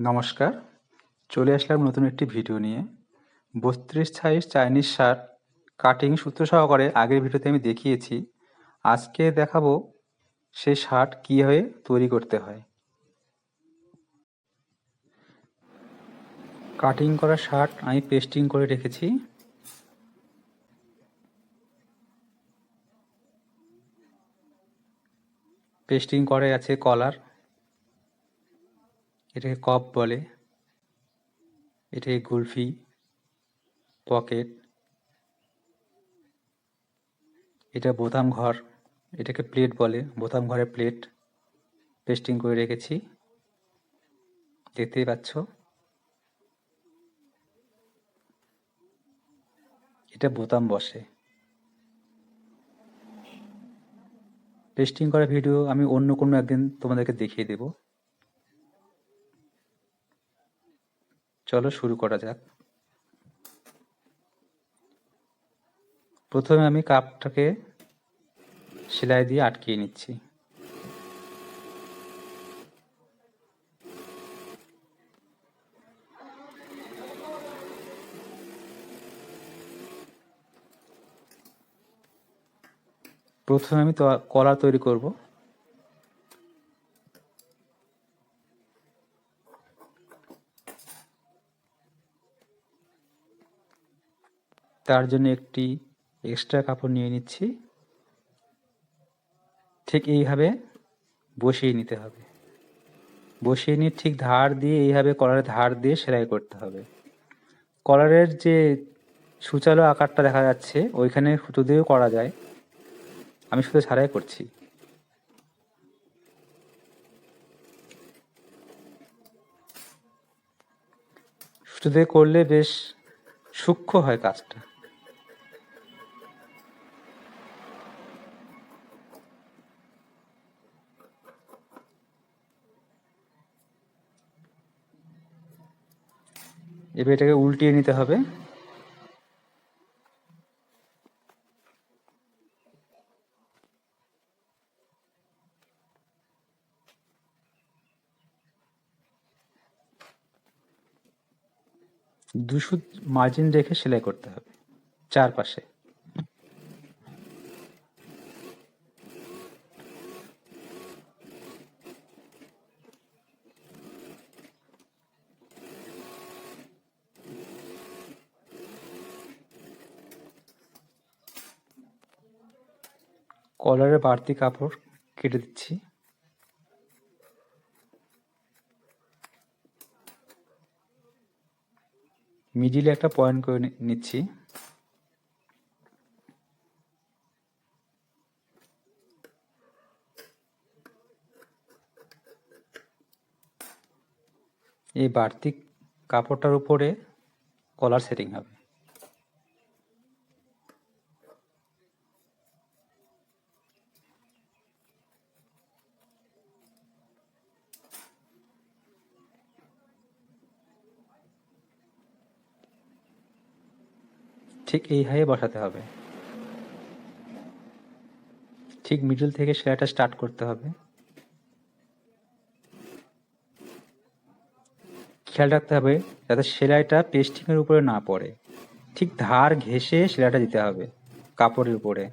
নমস্কার, চলে আসলাম নতুন একটি ভিডিও নিয়ে। 32 সাইজ চাইনিজ শার্ট কাটিং সূত্র সহকারে আগের ভিডিওতে আমি দেখিয়েছি। আজকে দেখাবো সেই শার্ট কীভাবে তৈরি করতে হয়। কাটিং করা শার্ট আমি পেস্টিং করে রেখেছি। পেস্টিং করে আছে কলার, এটাকে কপ বলে, এটাকে গুলফি, পকেট, এটা বোতাম ঘর, এটাকে প্লেট বলে, বোতাম ঘরে প্লেট পেস্টিং করে রেখেছি, দেখতেই পাচ্ছ। এটা বোতাম বসে। পেস্টিং করা ভিডিও আমি অন্য কোনো একদিন তোমাদেরকে দেখিয়ে দেব। চলো শুরু করা যাক। প্রথমে আমি কাপটাকে সেলাই দিয়ে আটকিয়ে নিচ্ছি। প্রথমে আমি কলার তৈরি করব। তার জন্য একটি এক্সট্রা কাপড় নিয়ে নিচ্ছি। ঠিক এইভাবে বসিয়ে নিতে হবে। বসিয়ে নিয়ে ঠিক ধার দিয়ে এইভাবে কলারের ধার দিয়ে সেলাই করতে হবে। কলারের যে সূচালো আকারটা দেখা যাচ্ছে ওইখানে সুতো দিয়েও করা যায়, আমি শুধু ছাড়াই করছি। সুতো দিয়ে করলে বেশ সূক্ষ্ম হয় কাজটা। এবার এটাকে উল্টিয়ে নিতে হবে। দুশো মার্জিন রেখে সেলাই করতে হবে চারপাশে। কলারের বাড়তি কাপড় কেটে দিচ্ছি। মিডিলে একটা পয়েন্ট করে নিচ্ছি। এই বাড়তি কাপড়টার উপরে কলার সেটিং হবে। ঠিক এইভাবে বসাতে হবে। ঠিক মিডল থেকে সেলাইটা স্টার্ট করতে হবে। খেয়াল রাখতে হবে যাতে সেলাইটা পেস্টিংয়ের উপরে না পড়ে। ঠিক ধার ঘেঁষে সেলাইটা দিতে হবে কাপড়ের উপরে।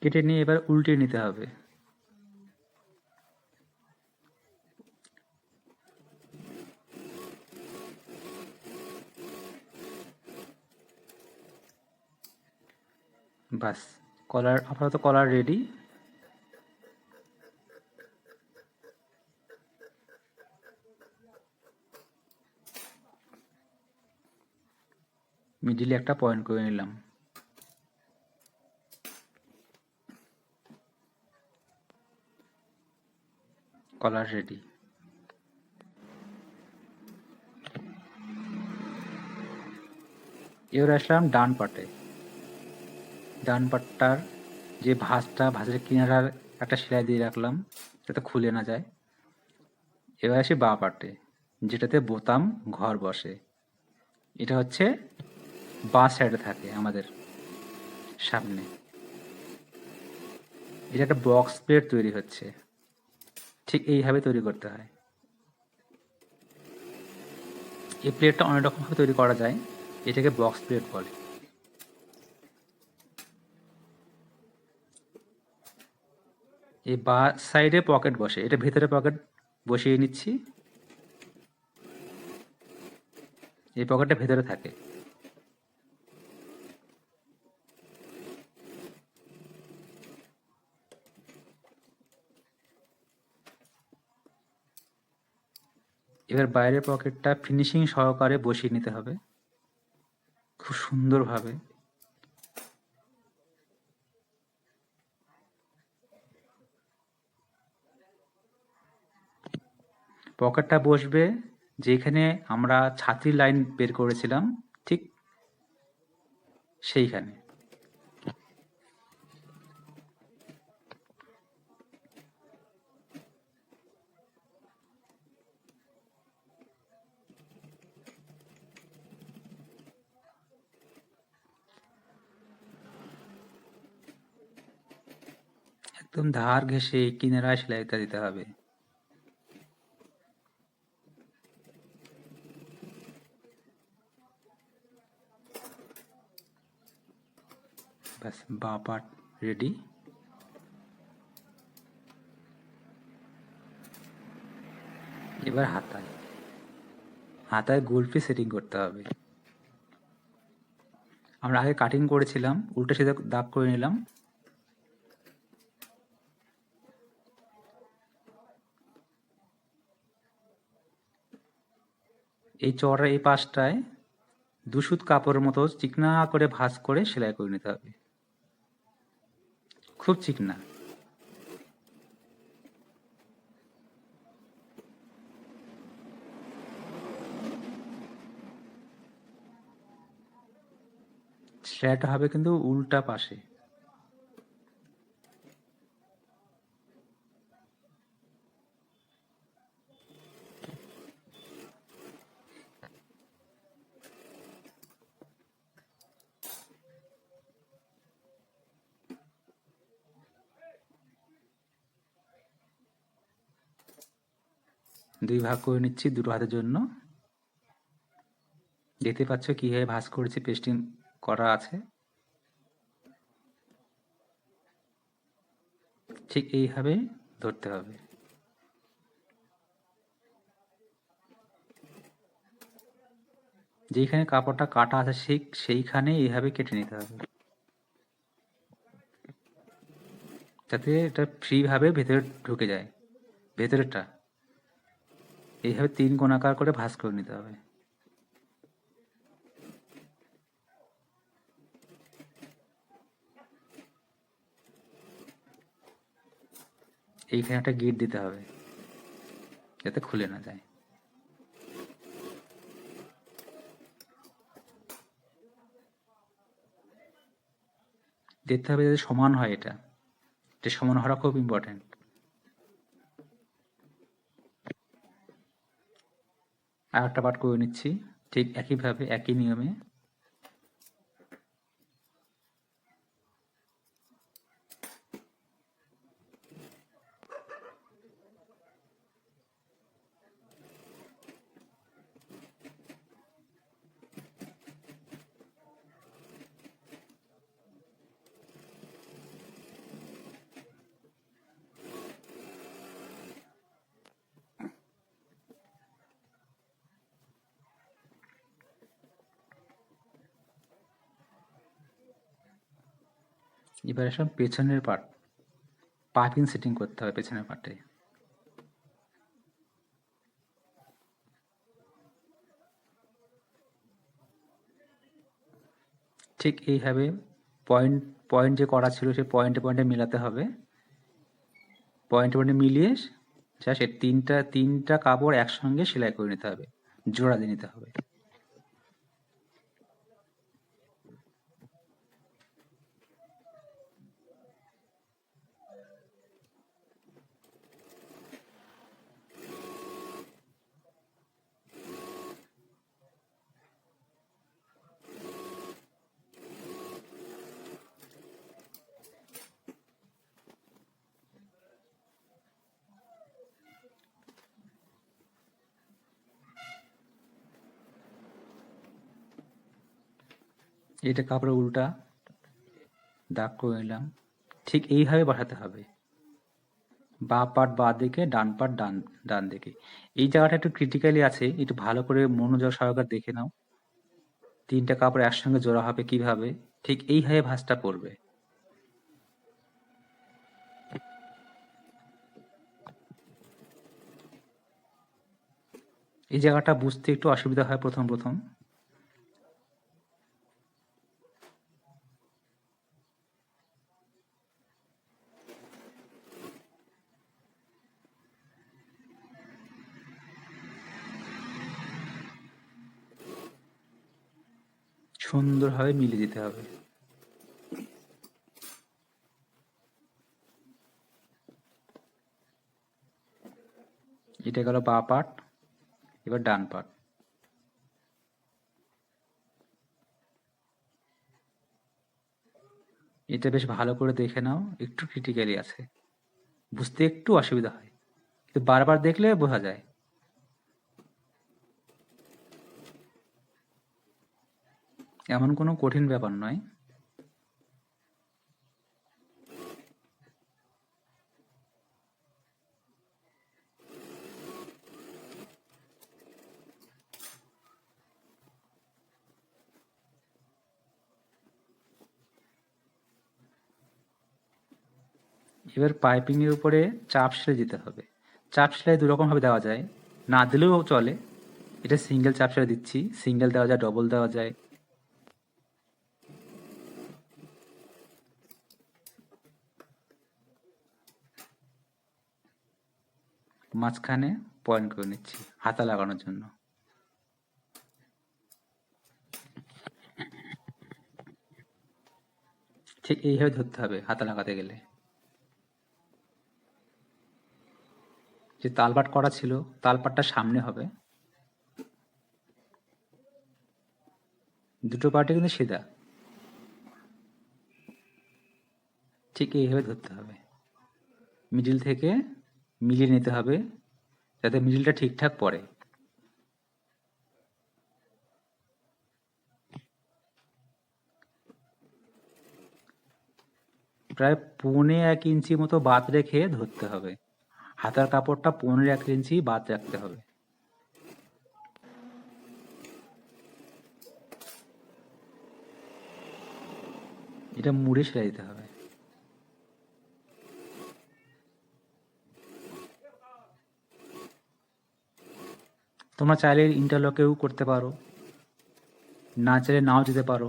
কেটে নিয়ে এবার উল্টে নিতে হবে। বাস, কলার আপাতত কলার রেডি। মিডিলে একটা পয়েন্ট করে নিলাম। কলার রেডি। এবার আসলাম ডান পাটে। ডান পাটটার যে ভাঁজের কিনারার একটা সেলাই দিয়ে রাখলাম যাতে খুলে না যায়। এবার আসি বাঁ পাটে, যেটাতে বোতাম ঘর বসে। এটা হচ্ছে বাঁ সাইডে থাকে আমাদের সামনে। এটা একটা বক্স প্লেট তৈরি হচ্ছে, ঠিক এইভাবে তৈরি করতে হয়। এই প্লেটটা অনেক রকমভাবে তৈরি করা যায়, এটাকে বক্স প্লেট বলে। এই বাঁ সাইডে পকেট বসে, এটা ভেতরে পকেট বসিয়ে নিচ্ছি। এই পকেটটা ভেতরে থাকে। এবার বাইরের পকেটটা ফিনিশিং সহকারে বসিয়ে নিতে হবে খুব সুন্দরভাবে। পকেটটা বসবে যেখানে আমরা ছাতির লাইন বের করেছিলাম, ঠিক সেইখানে। একদম ধার ঘেঁষে কিনারায় সেলাইটা দিতে হবে। ব্যাস, বাঁ পাট রেডি। এবার হাতায় গোলফি সেটিং করতে হবে। আমরা আগে কাটিং করেছিলাম, উল্টো সিধা দাগ করে নিলাম। এই চওড়ার এই পাশটায় 2 সুত কাপড়ের মতো চিকনা করে ভাঁজ করে সেলাই করে নিতে হবে, খুব চিকনা। সেলাইটা হবে কিন্তু উল্টা পাশে। দুই ভাগ করে নিচ্ছি দুটো হাতের জন্য। দেখতে পাচ্ছ কিভাবে ভাঁজ করেছি, পেস্টিং করা আছে। ঠিক এইভাবে ধরতে হবে। যেখানে কাপড়টা কাটা আছে ঠিক সেইখানে এইভাবে কেটে নিতে হবে, যাতে এটা ফ্রিভাবে ভেতরে ঢুকে যায়। ভেতরেরটা এইভাবে 3 কোণাকার করে ভাঁজ করে নিতে হবে। এইখানে একটা গিট দিতে হবে যাতে খুলে না যায়। দেখতে হবে যাতে সমান হয়, এটা সমান হওয়া খুব ইম্পর্টেন্ট। আর একটা পার্ট করে নিচ্ছি ঠিক একইভাবে, একই নিয়মে। এবার আসলাম পেছনের পার্ট, পাইপিং সেটিং করতে হবে পেছনের পার্টে। ঠিক এইভাবে পয়েন্ট পয়েন্ট যে করা ছিল সেই পয়েন্টে পয়েন্টে মিলাতে হবে। পয়েন্টে পয়েন্টে মিলিয়ে জাস্ট এই তিনটা তিনটা কাপড় একসঙ্গে সেলাই করে নিতে হবে, জোড়া দিয়ে নিতে হবে। এটা কাপড়ের উল্টা দাগ করে নিলাম। ঠিক এইভাবে বসাতে হবে, বাঁ পাট বাঁ দিকে, ডান পাট ডান ডান দিকে। এই জায়গাটা একটু ক্রিটিক্যালি আছে, একটু ভালো করে মনোযোগ সহকারে দেখে নাও। তিনটা কাপড় একসঙ্গে জোড়া হবে কিভাবে, ঠিক এইভাবে ভাঁজটা পড়বে। এই জায়গাটা বুঝতে একটু অসুবিধা হয় প্রথম প্রথম। সুন্দরভাবে মিলিয়ে দিতে হবে। এটা গেল বাঁ পাট, এবার ডান পাট। এটা বেশ ভালো করে দেখে নাও, একটু ক্রিটিক্যালি আছে, বুঝতে একটু অসুবিধা হয়, কিন্তু বারবার দেখলে বোঝা যায়। এমন কোনো কঠিন ব্যাপার নয়। এবার পাইপিং এর উপরে চাপ সেলাই দিতে হবে। চাপ সেলাই দু রকম ভাবে দেওয়া যায়, না দিলেও চলে। এটা সিঙ্গেল চাপ সেলাই দিচ্ছি, সিঙ্গেল দেওয়া যায়, ডবল দেওয়া যায়। মাঝখানে পয়েন্ট করে নিচ্ছি হাতা লাগানোর জন্য। ঠিক এইভাবে ধরতে হবে হাতা লাগাতে গেলে। যে তালপাট করা ছিল, তালপাটটা সামনে হবে, দুটো পার্টে কিন্তু সিধা। ঠিক এইভাবে ধরতে হবে, মিডিল থেকে মিলিয়ে নিতে হবে যাতে মিডিলটা ঠিকঠাক পড়ে। প্রায় 1.25 ইঞ্চি মতো বাদ রেখে ধরতে হবে, হাতার কাপড়টা 1.25 ইঞ্চি বাদ রাখতে হবে। এটা মুড়ে সেলাই দিতে হবে। তোমরা চাইলে ইন্টারলকেও করতে পারো, না চাইলে নাও দিতে পারো।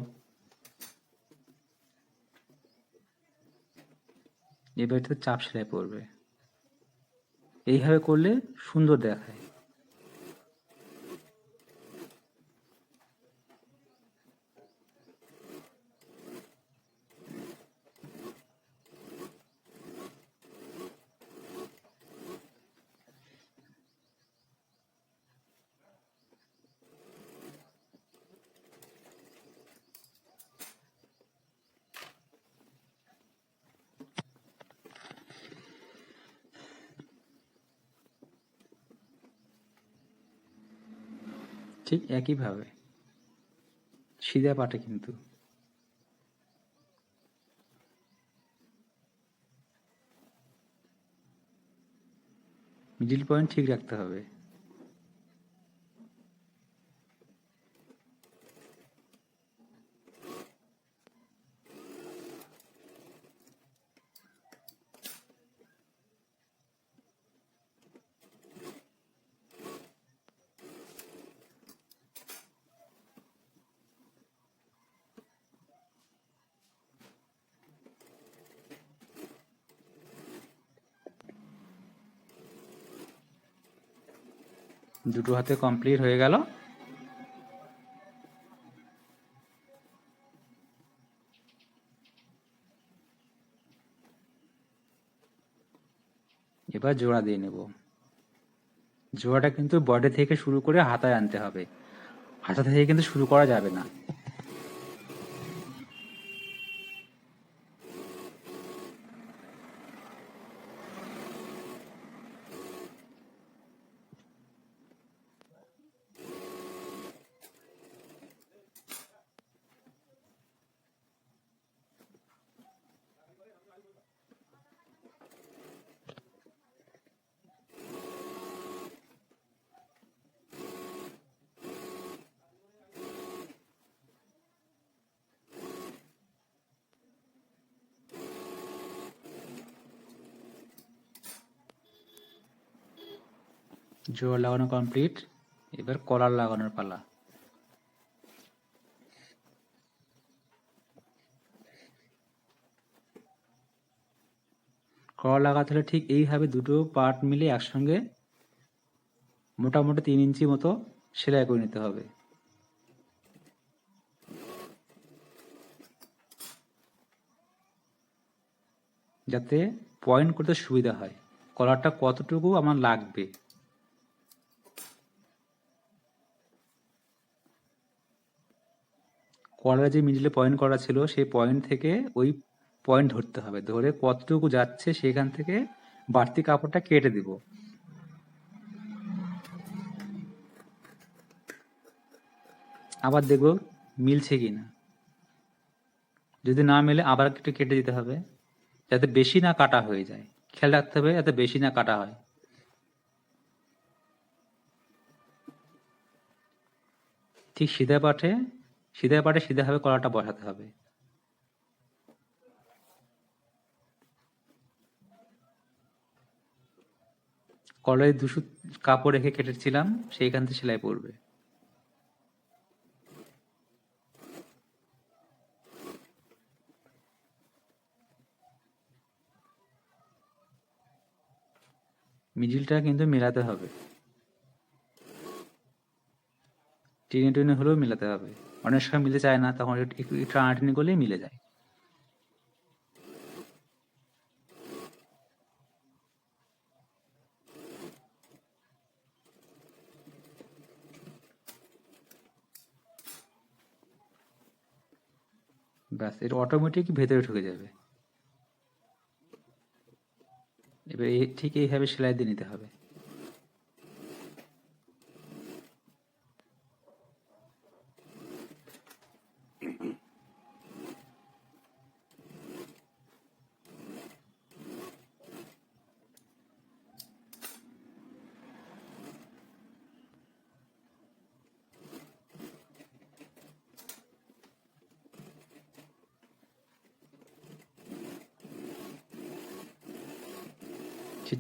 এবার এটাতে চাপ সেলাই পড়বে, এইভাবে করলে সুন্দর দেখায়। ঠিক একইভাবে সিধা পাটে কিন্তু মিডিল পয়েন্ট ঠিক রাখতে হবে। দুটো হাতে কমপ্লিট হয়ে গেল। এবার জোড়া দিয়ে নেব। জোড়াটা কিন্তু বডি থেকে শুরু করে হাতায় আনতে হবে, হাতা থেকে কিন্তু শুরু করা যাবে না। জোড়া লাগানো কমপ্লিট, এবার কলার লাগানোর পালা। কলার লাগাতে হলে ঠিক এইভাবে দুটো পার্ট মিলে একসঙ্গে মোটামুটি 3 ইঞ্চি মতো সেলাই করে নিতে হবে, যাতে পয়েন্ট করতে সুবিধা হয়। কলারটা কতটুকু আমার লাগবে, কলারে যে মিডলে পয়েন্ট করা ছিল সেই পয়েন্ট থেকে ওই পয়েন্ট ধরতে হবে, ধরে কতটুকু যাচ্ছে সেখান থেকে বাড়তি কাপড়টা কেটে দিব। আবার দেখব মিলছে কিনা, যদি না মেলে আবার একটু কেটে দিতে হবে, যাতে বেশি না কাটা হয়ে যায়। খেয়াল রাখতে হবে যাতে বেশি না কাটা হয়। ঠিক সিধা পাটে সিধাভাবে কলারটা বসাতে হবে। কলারে দুশো কাপড় রেখে কেটেছিলাম, সেইখান থেকে সেলাই পড়বে। মিডিলটা কিন্তু মেলাতে হবে, টেনে টেনে হলেও মেলাতে হবে। অনেক সময় মিলে যায় না, তখন একটু টানাটানি করলেই মিলে যায়। ব্যাস, এটা অটোমেটিক ভেতরে ঢুকে যাবে। এবার ঠিক এইভাবে সেলাই দিয়ে নিতে হবে।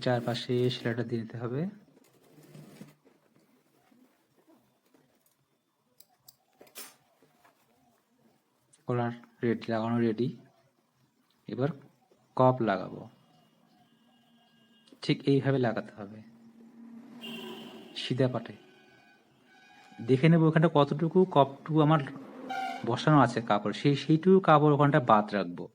চারপাশে সেলাইটা দিয়ে নিতে হবে। কলার লাগানো রেডি। এবার কপ লাগাবো, ঠিক এইভাবে লাগাতে হবে সিধা পাটে। দেখে নেবো ওখানটা কতটুকু কপটুকু আমার বসানো আছে কাপড়, সেইটুকু কাপড় ওখানটা বাদ রাখবো।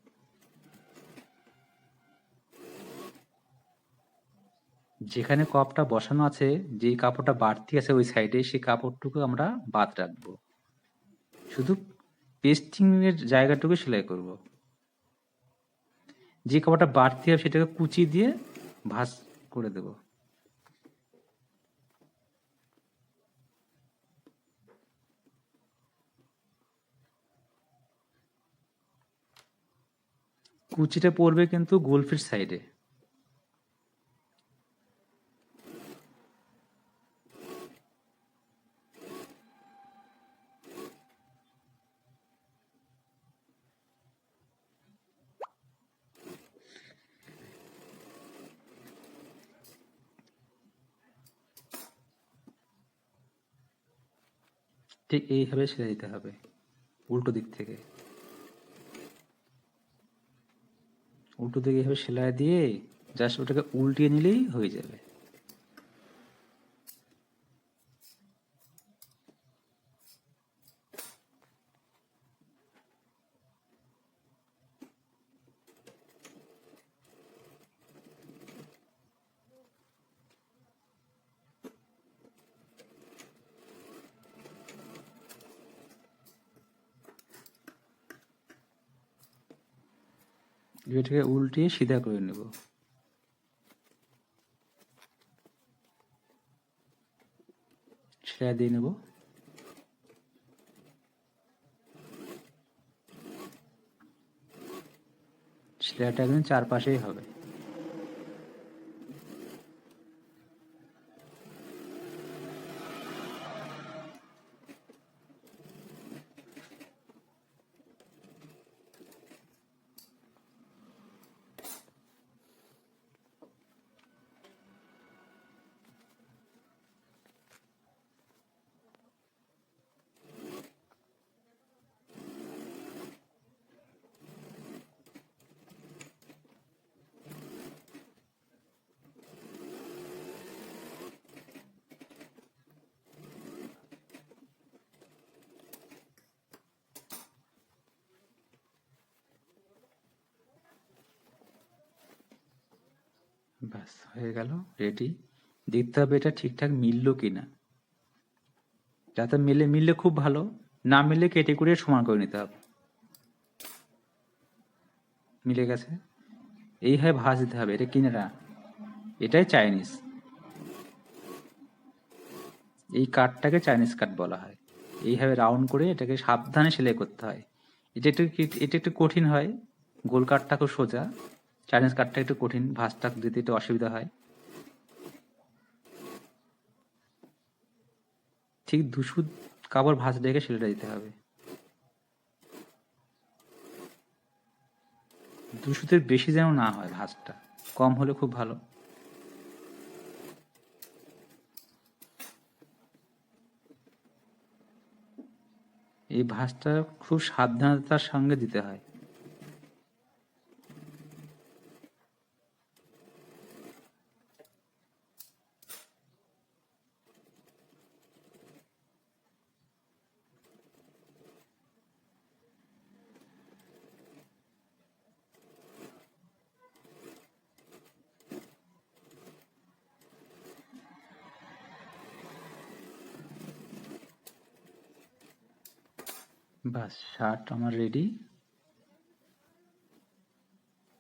যেখানে কপটা বসানো আছে, যেই কাপড়টা বাড়তি আছে ওই সাইডে, সেই কাপড়টুকু আমরা বাদ রাখবো, শুধু পেস্টিং এর জায়গাটুকু সেলাই করব। যে কাপড়টা বাড়তি হবে সেটাকে কুচি দিয়ে ভাঁজ করে দেব। কুচিটা পড়বে কিন্তু গোলফির সাইডে। ঠিক এইভাবে সেলাই দিতে হবে উল্টো দিক থেকে। উল্টো দিকে এইভাবে সেলাই দিয়ে জাস্ট ওটাকে উল্টিয়ে নিলেই হয়ে যাবে। এটাকে উল্টিয়ে সিধা করে নেব। সেলাই দিয়ে নেব। সেলাইটা একদম চারপাশেই হবে। ব্যাস হয়ে গেল, রেডি। দেখতে হবে এটা ঠিকঠাক মিললো কিনা। যাতে মিললে খুব ভালো, না মিললে কেটে কুড়িয়ে সমান করে নিতে হবে। মিলে গেছে, এইভাবে ভাঁজ দিতে হবে। এটা কিনারা, এটাই চাইনিজ। এই কাঠটাকে চাইনিজ কাঠ বলা হয়। এইভাবে রাউন্ড করে এটাকে সাবধানে সেলাই করতে হয়। এটা একটু কঠিন হয়। গোল কাঠটা খুব সোজা, চাইনিজ কাঠটা একটু কঠিন, ভাঁজটা দিতে একটু অসুবিধা হয়। ঠিক 2 সুত কাপড় ভাঁজ রেখে সেলাইটা দিতে হবে। 2 সুতের বেশি যেন না হয় ভাঁজটা, কম হলে খুব ভালো। এই ভাঁজটা খুব সাবধানতার সঙ্গে দিতে হয়। বাস, শার্ট আমার রেডি।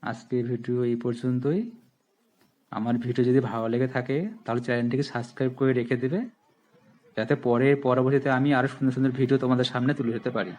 আজকের ভিডিও এই পর্যন্তই। আমার ভিডিও যদি ভালো লেগে থাকে তাহলে চ্যানেলটিকে সাবস্ক্রাইব করে রেখে দেবে, যাতে পরবর্তীতে আমি আরও সুন্দর সুন্দর ভিডিও তোমাদের সামনে তুলে ধরতে পারি।